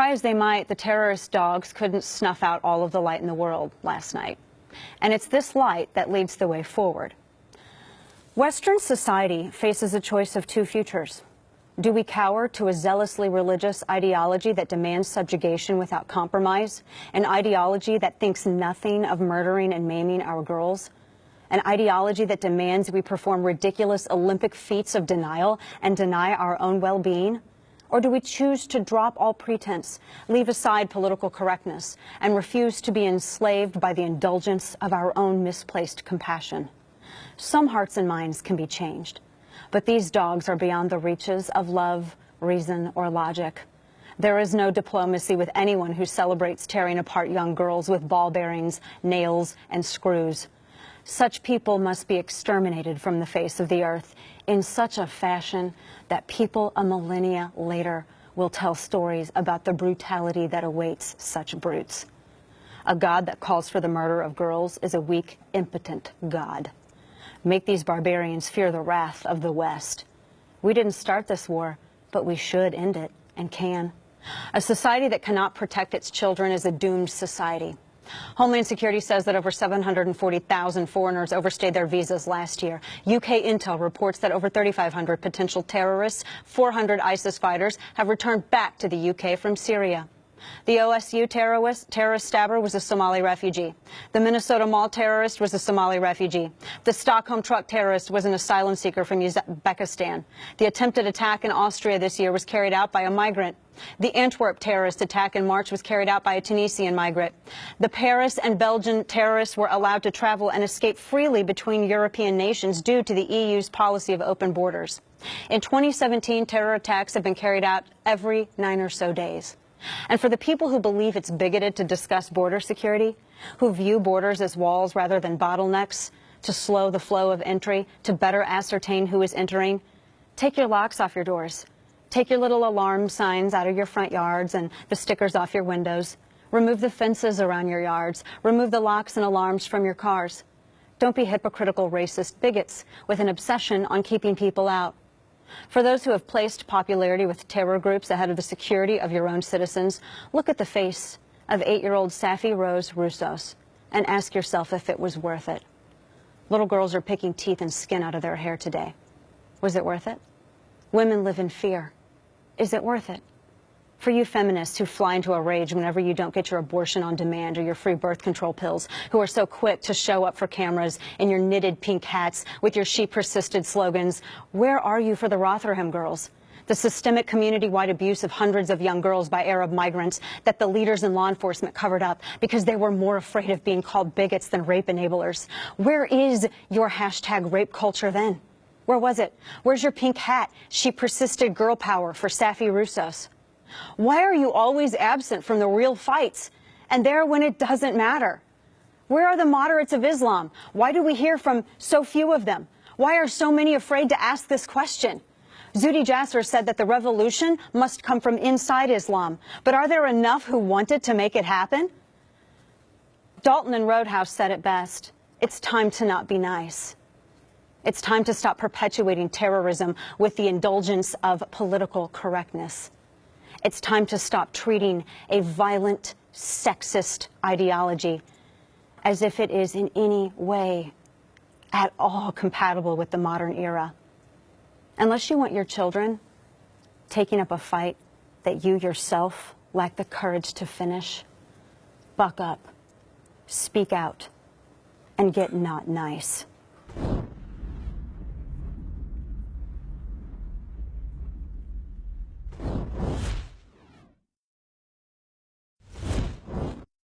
Try as they might, the terrorist dogs couldn't snuff out all of the light in the world last night. And it's this light that leads the way forward. Western society faces a choice of two futures. Do we cower to a zealously religious ideology that demands subjugation without compromise, an ideology that thinks nothing of murdering and maiming our girls, an ideology that demands we perform ridiculous Olympic feats of denial and deny our own well-being? Or do we choose to drop all pretense, leave aside political correctness, and refuse to be enslaved by the indulgence of our own misplaced compassion? Some hearts and minds can be changed, but these dogs are beyond the reaches of love, reason, or logic. There is no diplomacy with anyone who celebrates tearing apart young girls with ball bearings, nails, and screws. Such people must be exterminated from the face of the earth in such a fashion that people a millennia later will tell stories about the brutality that awaits such brutes. A God that calls for the murder of girls is a weak, impotent God. Make these barbarians fear the wrath of the West. We didn't start this war, but we should end it, and can. A society that cannot protect its children is a doomed society. Homeland Security says that over 740,000 foreigners overstayed their visas last year. UK intel reports that over 3,500 potential terrorists, 400 ISIS fighters, have returned back to the UK from Syria. The OSU terrorist stabber was a Somali refugee. The Minnesota Mall terrorist was a Somali refugee. The Stockholm truck terrorist was an asylum seeker from Uzbekistan. The attempted attack in Austria this year was carried out by a migrant. The Antwerp terrorist attack in March was carried out by a Tunisian migrant. The Paris and Belgian terrorists were allowed to travel and escape freely between European nations due to the EU's policy of open borders. In 2017, terror attacks have been carried out every 9 or so days. And for the people who believe it's bigoted to discuss border security, who view borders as walls rather than bottlenecks, to slow the flow of entry, to better ascertain who is entering, take your locks off your doors. Take your little alarm signs out of your front yards and the stickers off your windows. Remove the fences around your yards. Remove the locks and alarms from your cars. Don't be hypocritical racist bigots with an obsession on keeping people out. For those who have placed popularity with terror groups ahead of the security of your own citizens, look at the face of 8-year-old Safi Rose Roussos and ask yourself if it was worth it. Little girls are picking teeth and skin out of their hair today. Was it worth it? Women live in fear. Is it worth it? For you feminists who fly into a rage whenever you don't get your abortion on demand or your free birth control pills, who are so quick to show up for cameras in your knitted pink hats with your she persisted slogans, where are you for the Rotherham girls? The systemic community-wide abuse of hundreds of young girls by Arab migrants that the leaders in law enforcement covered up because they were more afraid of being called bigots than rape enablers. Where is your hashtag rape culture then? Where was it? Where's your pink hat? She persisted girl power for Safi Roussos. Why are you always absent from the real fights and there when it doesn't matter? Where are the moderates of Islam? Why do we hear from so few of them? Why are so many afraid to ask this question? Zuhdi Jasser said that the revolution must come from inside Islam. But are there enough who wanted to make it happen? Dalton and Roadhouse said it best. It's time to not be nice. It's time to stop perpetuating terrorism with the indulgence of political correctness. It's time to stop treating a violent, sexist ideology as if it is in any way at all compatible with the modern era. Unless you want your children taking up a fight that you yourself lack the courage to finish, buck up, speak out, and get not nice.